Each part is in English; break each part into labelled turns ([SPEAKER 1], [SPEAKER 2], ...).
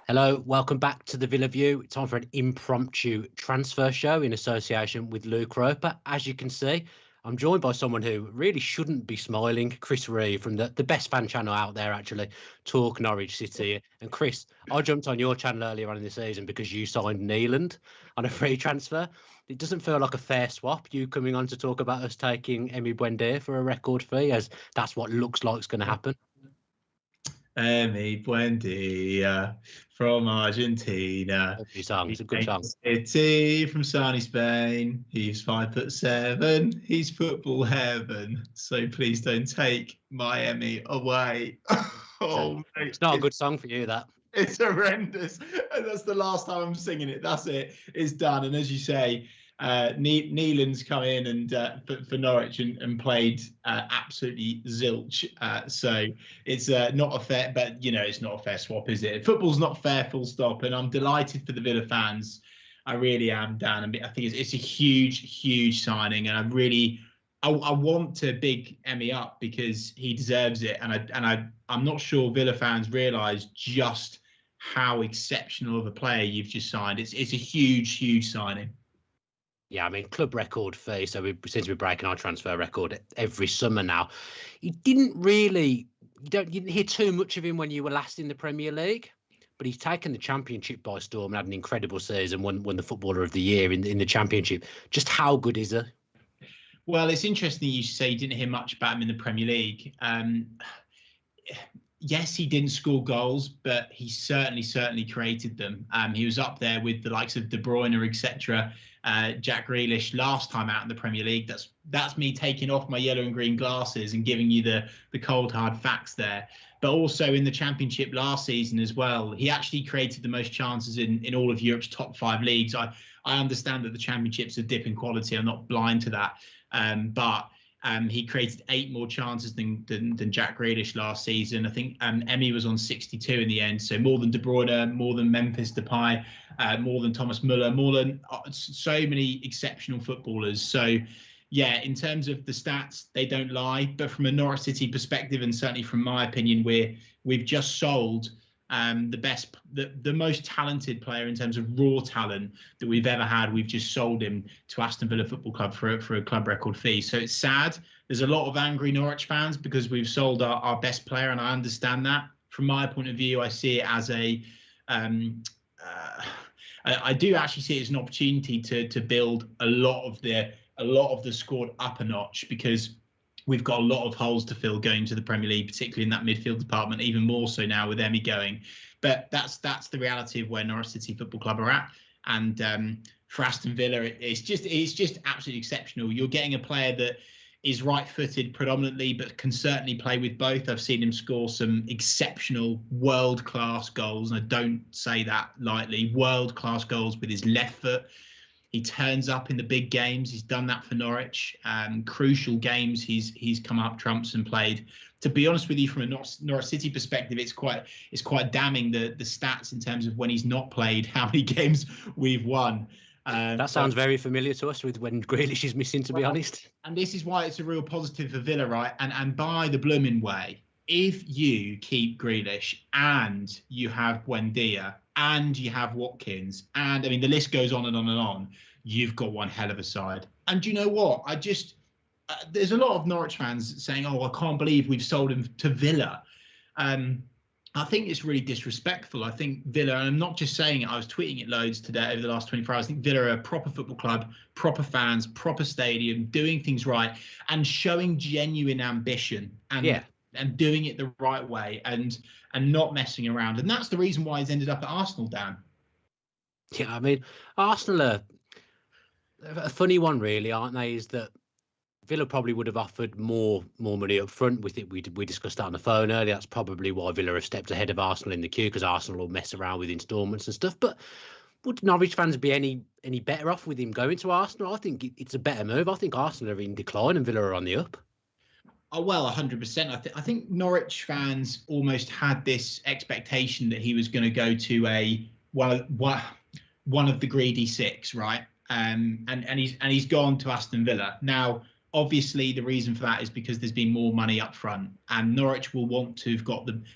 [SPEAKER 1] Hello, welcome back to the Villa View. It's time for an impromptu transfer show in association with Luke Roper. As you can see, I'm joined by someone who really shouldn't be smiling, Chris Reeves from the best fan channel out there, actually, Talk Norwich City. And Chris, I jumped on your channel earlier on in the season because you signed Neeland on a free transfer. It doesn't feel like a fair swap, you coming on to talk about us taking Emi Buendia for a record fee, as that's what looks like is going to happen.
[SPEAKER 2] Emi Buendia from Argentina.
[SPEAKER 1] Lovely song. It's a good song.
[SPEAKER 2] City from sunny Spain. He's 5'7". He's football heaven. So please don't take my Emi away.
[SPEAKER 1] It's not a good song for you, that.
[SPEAKER 2] It's horrendous. And that's the last time I'm singing it. That's it. It's done. And as you say, Neeland's come in and for Norwich and played absolutely zilch. So it's not a fair, but it's not a fair swap, is it? Football's not fair, full stop. And I'm delighted for the Villa fans. I really am, Dan. I think it's a huge signing, and I want to big Emi up because he deserves it. And I'm not sure Villa fans realise just how exceptional of a player you've just signed. It's a huge signing.
[SPEAKER 1] Yeah, I mean, club record fee. So we seem to be breaking our transfer record every summer now. You didn't hear too much of him when you were last in the Premier League, but he's taken the Championship by storm and had an incredible season. Won the Footballer of the Year in the Championship. Just how good is he?
[SPEAKER 2] Well, it's interesting you say you didn't hear much about him in the Premier League. Yes, he didn't score goals, but he certainly created them. He was up there with the likes of De Bruyne, etc. Jack Grealish last time out in the Premier League. That's me taking off my yellow and green glasses and giving you the cold hard facts there. But also in the Championship last season as well, he actually created the most chances in all of Europe's top 5 leagues. I understand that the Championship's a dip in quality. I'm not blind to that, but. He created 8 more chances than Jack Grealish last season. I think Emi was on 62 in the end, so more than De Bruyne, more than Memphis Depay, more than Thomas Müller, more than so many exceptional footballers. So, yeah, in terms of the stats, they don't lie. But from a Norwich City perspective, and certainly from my opinion, we've just sold the most talented player in terms of raw talent that we've ever had. We've just sold him to Aston Villa Football Club for a club record fee. So it's sad. There's a lot of angry Norwich fans because we've sold our best player, and I understand that. From my point of view, I see it as I do actually see it as an opportunity to build a lot of the squad up a notch, because we've got a lot of holes to fill going to the Premier League, particularly in that midfield department, even more so now with Emi going. But that's the reality of where Norwich City Football Club are at. And for Aston Villa, it's just absolutely exceptional. You're getting a player that is right-footed predominantly, but can certainly play with both. I've seen him score some exceptional world-class goals, and I don't say that lightly. World-class goals with his left foot. He turns up in the big games. He's done that for Norwich. Crucial games, he's come up trumps and played. To be honest with you, from a Norwich City perspective, it's quite damning the stats in terms of when he's not played, how many games we've won.
[SPEAKER 1] That sounds very familiar to us with when Grealish is missing, to be honest.
[SPEAKER 2] And this is why it's a real positive for Villa, right? And by the blooming way, if you keep Grealish and you have Buendia and you have Watkins, and I mean the list goes on and on and on, you've got one hell of a side. And you know what? There's a lot of Norwich fans saying, "Oh, I can't believe we've sold him to Villa." I think it's really disrespectful. I think Villa, and I'm not just saying it, I was tweeting it loads today over the last 24 hours. I think Villa are a proper football club, proper fans, proper stadium, doing things right and showing genuine ambition and doing it the right way and not messing around. And that's the reason why he's ended up at Arsenal, Dan.
[SPEAKER 1] Yeah, I mean, Arsenal are a funny one, really, aren't they? Is that Villa probably would have offered more money up front. We discussed that on the phone earlier. That's probably why Villa have stepped ahead of Arsenal in the queue, because Arsenal will mess around with instalments and stuff. But would Norwich fans be any better off with him going to Arsenal? I think it's a better move. I think Arsenal are in decline and Villa are on the up.
[SPEAKER 2] Oh, well, 100%. I think Norwich fans almost had this expectation that he was going to go to one of the greedy 6, right? And he's gone to Aston Villa. Now, Obviously, the reason for that is because there's been more money up front, and Norwich will want to have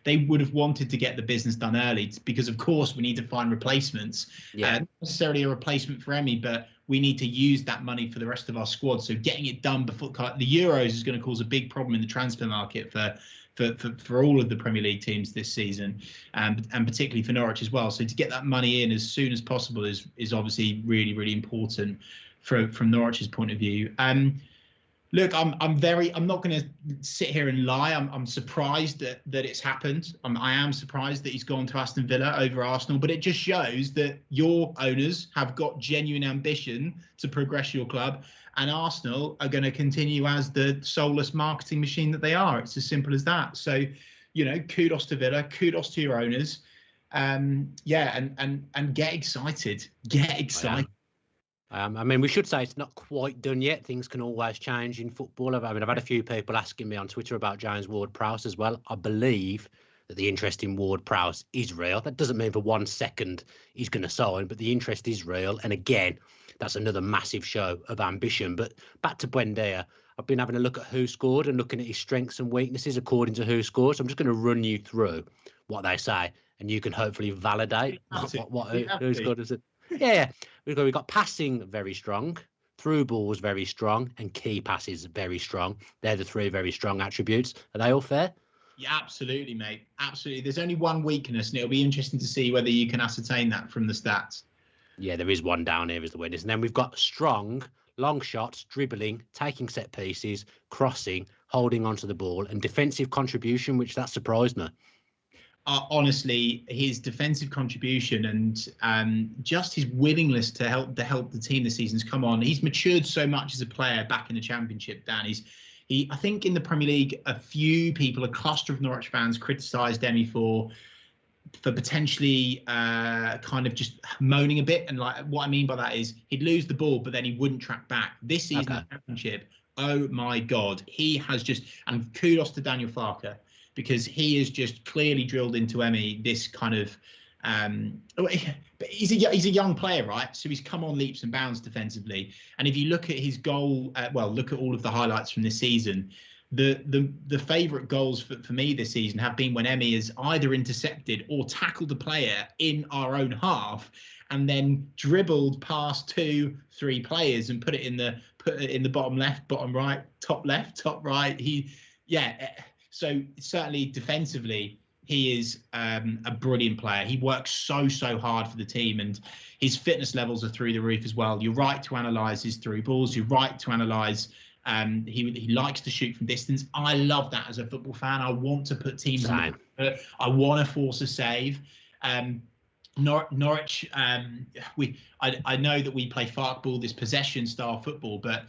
[SPEAKER 2] they would have wanted to get the business done early because, of course, we need to find replacements. Not necessarily a replacement for Emi, but we need to use that money for the rest of our squad. So getting it done before the Euros is going to cause a big problem in the transfer market for all of the Premier League teams this season, and particularly for Norwich as well. So to get that money in as soon as possible is obviously really, really important from Norwich's point of view. Look, I'm not going to sit here and lie. I'm surprised that it's happened. I am surprised that he's gone to Aston Villa over Arsenal, but it just shows that your owners have got genuine ambition to progress your club, and Arsenal are going to continue as the soulless marketing machine that they are. It's as simple as that. So, kudos to Villa, kudos to your owners. And get excited. Get excited.
[SPEAKER 1] I mean, we should say it's not quite done yet. Things can always change in football. I've had a few people asking me on Twitter about James Ward-Prowse as well. I believe that the interest in Ward-Prowse is real. That doesn't mean for 1 second he's going to sign, but the interest is real. And again, that's another massive show of ambition. But back to Buendia, I've been having a look at who scored and looking at his strengths and weaknesses according to who scored. So I'm just going to run you through what they say, and you can hopefully validate who scored. Yeah, we've got passing very strong, through balls very strong, and key passes very strong. They're the 3 very strong attributes. Are they all fair?
[SPEAKER 2] Yeah, absolutely, mate. Absolutely. There's only one weakness, and it'll be interesting to see whether you can ascertain that from the stats.
[SPEAKER 1] Yeah, there is one down here as the weakness. And then we've got strong, long shots, dribbling, taking set pieces, crossing, holding onto the ball, and defensive contribution, which that surprised me.
[SPEAKER 2] Honestly, his defensive contribution and just his willingness to help the team this season's come on. He's matured so much as a player back in the Championship, Dan. I think in the Premier League, a few people, a cluster of Norwich fans, criticised Emi for potentially kind of just moaning a bit. And like, what I mean by that is he'd lose the ball, but then he wouldn't track back. This season, the Championship, oh my God, he has just, and kudos to Daniel Farke, because he has just clearly drilled into Emi this kind of, but he's a young player, right? So he's come on leaps and bounds defensively. And if you look at his goal, look at all of the highlights from this season, the favourite goals for me this season have been when Emi has either intercepted or tackled a player in our own half and then dribbled past 2-3 players and put it in the bottom left, bottom right, top left, top right. So certainly defensively, he is a brilliant player. He works so hard for the team, and his fitness levels are through the roof as well. You're right to analyse his through balls. You're right to analyse. He likes to shoot from distance. I love that as a football fan. I want to put teams on. I want to force a save. Norwich, I know that we play fark ball, this possession style football, but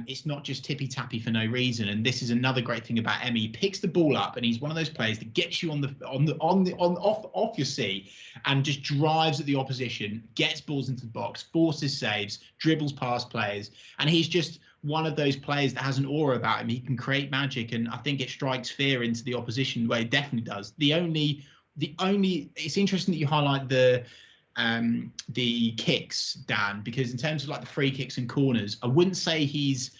[SPEAKER 2] it's not just tippy tappy for no reason. And this is another great thing about Emi. He picks the ball up, and he's one of those players that gets you off your seat and just drives at the opposition, gets balls into the box, forces saves, dribbles past players, and he's just one of those players that has an aura about him. He can create magic, and I think it strikes fear into the opposition. Well, it definitely does. It's interesting that you highlight the kicks, Dan, because in terms of like the free kicks and corners, I wouldn't say he's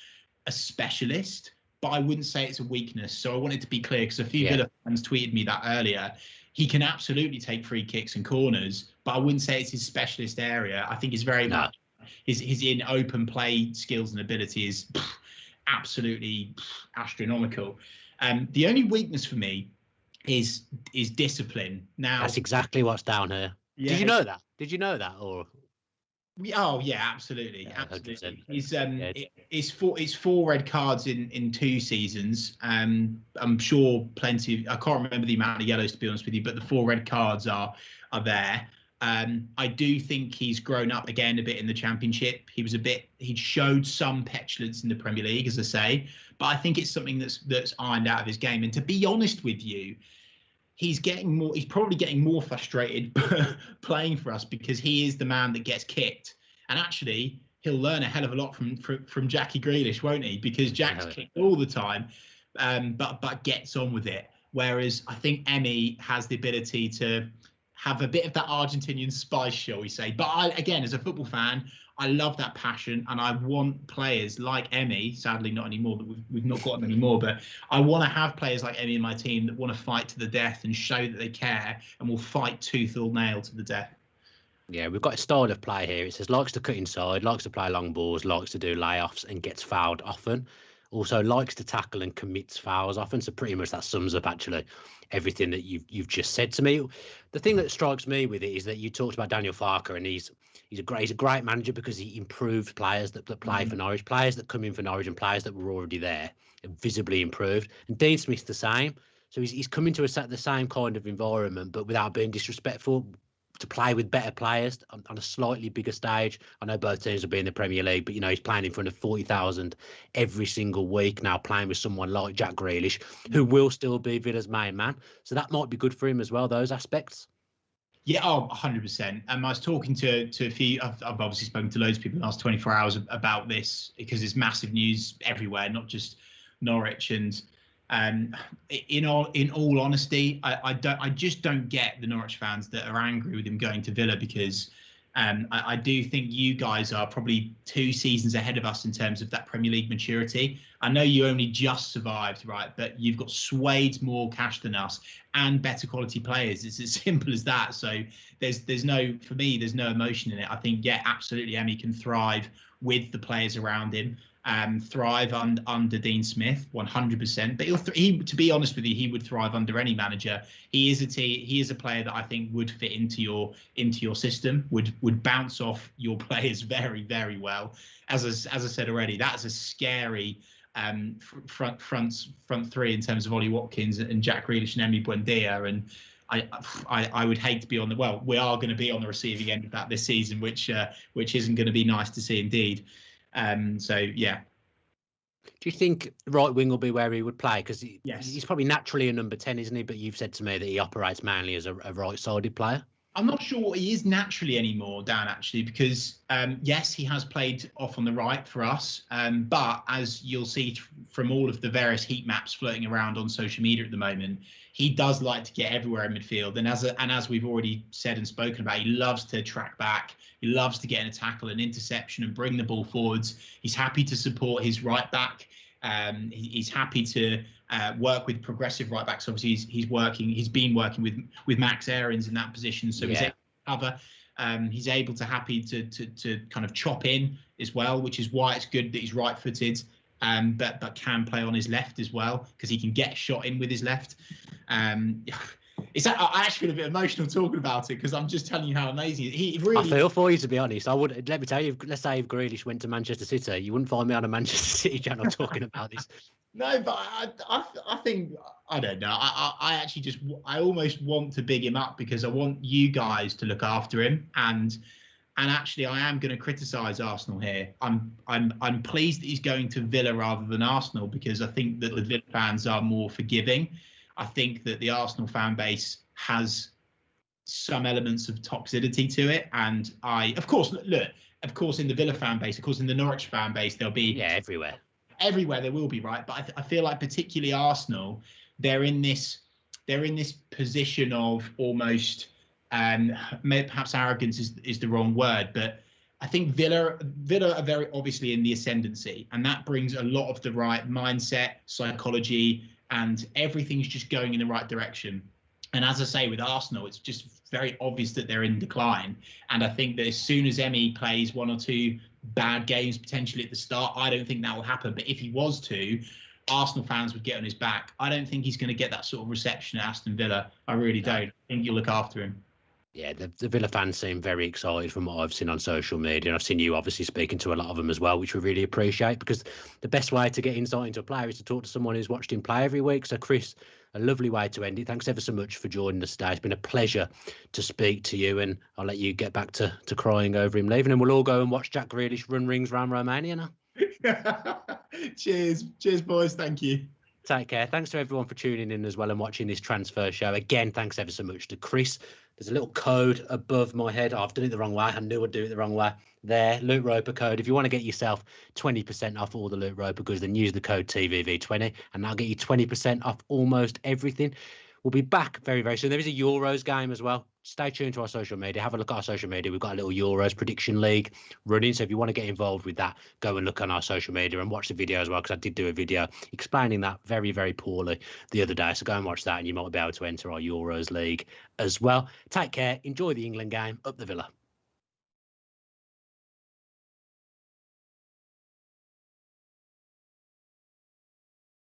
[SPEAKER 2] a specialist, but I wouldn't say it's a weakness. So I wanted to be clear, because a few Villa fans tweeted me that earlier. He can absolutely take free kicks and corners, but I wouldn't say it's his specialist area. I think it's very much his in open play skills and ability is absolutely astronomical. The only weakness for me is discipline. Now
[SPEAKER 1] that's exactly what's down here. Yeah. Did you know that? Or
[SPEAKER 2] oh yeah, absolutely. It's 4 red cards in 2 seasons. I'm sure plenty. I can't remember the amount of yellows, to be honest with you, but the 4 red cards are there. I do think he's grown up again a bit in the Championship. He showed some petulance in the Premier League, as I say, but I think it's something that's ironed out of his game. And to be honest with you, he's probably getting more frustrated playing for us, because he is the man that gets kicked. And actually, he'll learn a hell of a lot from Jackie Grealish, won't he? Because Jack's kicked all the time, but gets on with it. Whereas I think Emi has the ability to have a bit of that Argentinian spice, shall we say. But again, as a football fan, I love that passion, and I want players like Emi. Sadly, not anymore. That we've not got them anymore. But I want to have players like Emi in my team that want to fight to the death and show that they care and will fight tooth or nail to the death.
[SPEAKER 1] Yeah, we've got a style of play here. It says likes to cut inside, likes to play long balls, likes to do layoffs and gets fouled often. Also likes to tackle and commits fouls often. So pretty much that sums up actually everything that you've just said to me. The thing that strikes me with it is that you talked about Daniel Farke, and he's a great manager because he improved players that play for Norwich, players that come in for Norwich and players that were already there, visibly improved. And Dean Smith's the same. So he's coming to the same kind of environment, but without being disrespectful, to play with better players on a slightly bigger stage. I know both teams will be in the Premier League, but he's playing in front of 40,000 every single week now, playing with someone like Jack Grealish, who will still be Villa's main man. So that might be good for him as well, those aspects.
[SPEAKER 2] Yeah, 100%. I was talking to a few. I've obviously spoken to loads of people in the last 24 hours about this because it's massive news everywhere, not just Norwich. And in all honesty, I just don't get the Norwich fans that are angry with him going to Villa, because I do think you guys are probably 2 seasons ahead of us in terms of that Premier League maturity. I know you only just survived, right? But you've got swathed more cash than us and better quality players. It's as simple as that. So there's no emotion in it. I think, yeah, absolutely, Emi can thrive with the players around him. Thrive under Dean Smith 100%. But he, to be honest with you, he would thrive under any manager. He is a player that I think would fit into your system. Would bounce off your players very, very well. As I said already, that's a scary front three in terms of Ollie Watkins and Jack Grealish and Emi Buendia. And I would hate to be we are going to be on the receiving end of that this season, which isn't going to be nice to see indeed. So yeah.
[SPEAKER 1] Do you think right wing will be where he would play? Because
[SPEAKER 2] Yes,
[SPEAKER 1] he's probably naturally a number 10, isn't he? But you've said to me that he operates mainly as a right-sided player.
[SPEAKER 2] I'm not sure what he is naturally anymore, Dan, actually, because yes, he has played off on the right for us. But as you'll see from all of the various heat maps floating around on social media at the moment, he does like to get everywhere in midfield. And as we've already said and spoken about, he loves to track back. He loves to get in a tackle, an interception, and bring the ball forwards. He's happy to support his right back. He's happy to work with progressive right backs. Obviously, he's been working with Max Aarons in that position, so he's able to cover. He's able to kind of chop in as well, which is why it's good that he's right-footed, but can play on his left as well, because he can get a shot in with his left. I actually feel a bit emotional talking about it, because I'm just telling you how amazing he really.
[SPEAKER 1] I feel for you, to be honest. Let me tell you, let's say if Grealish went to Manchester City, you wouldn't find me on a Manchester City channel talking about this.
[SPEAKER 2] No, but I think, I don't know. I almost want to big him up, because I want you guys to look after him. And actually, I am going to criticise Arsenal here. I'm pleased that he's going to Villa rather than Arsenal, because I think that the Villa fans are more forgiving. I think that the Arsenal fan base has some elements of toxicity to it. And of course, in the Villa fan base, of course, in the Norwich fan base, there'll be
[SPEAKER 1] everywhere
[SPEAKER 2] there will be, right? But I feel like particularly Arsenal, they're in this position of almost, perhaps arrogance is the wrong word, but I think Villa are very obviously in the ascendancy, and that brings a lot of the right mindset, psychology, and everything's just going in the right direction. And as I say, with Arsenal, it's just very obvious that they're in decline. And I think that as soon as Emi plays 1 or 2 bad games potentially at the start, I don't think that will happen. But if he was to, Arsenal fans would get on his back. I don't think he's going to get that sort of reception at Aston Villa. I really don't. I think you'll look after him.
[SPEAKER 1] Yeah, the Villa fans seem very excited from what I've seen on social media. And I've seen you obviously speaking to a lot of them as well, which we really appreciate, because the best way to get insight into a player is to talk to someone who's watched him play every week. So, Chris, a lovely way to end it. Thanks ever so much for joining us today. It's been a pleasure to speak to you, and I'll let you get back to crying over him leaving, and we'll all go and watch Jack Grealish run rings around Romania now.
[SPEAKER 2] Cheers, boys. Thank you.
[SPEAKER 1] Take care. Thanks to everyone for tuning in as well and watching this transfer show. Again, thanks ever so much to Chris. There's a little code above my head. I've done it the wrong way. I knew I'd do it the wrong way. There, Loot Roper code. If you want to get yourself 20% off all the Loot Roper goods, then use the code TVV20, and that'll get you 20% off almost everything. We'll be back very, very soon. There is a Euros game as well stay tuned to our social media. Have a look at our social media. We've got a little Euros prediction league running. So if you want to get involved with that, go and look on our social media and watch the video as well, because I did do a video explaining that very, very poorly the other day. So go and watch that and you might be able to enter our Euros league as well. Take care. Enjoy the England game. Up the Villa.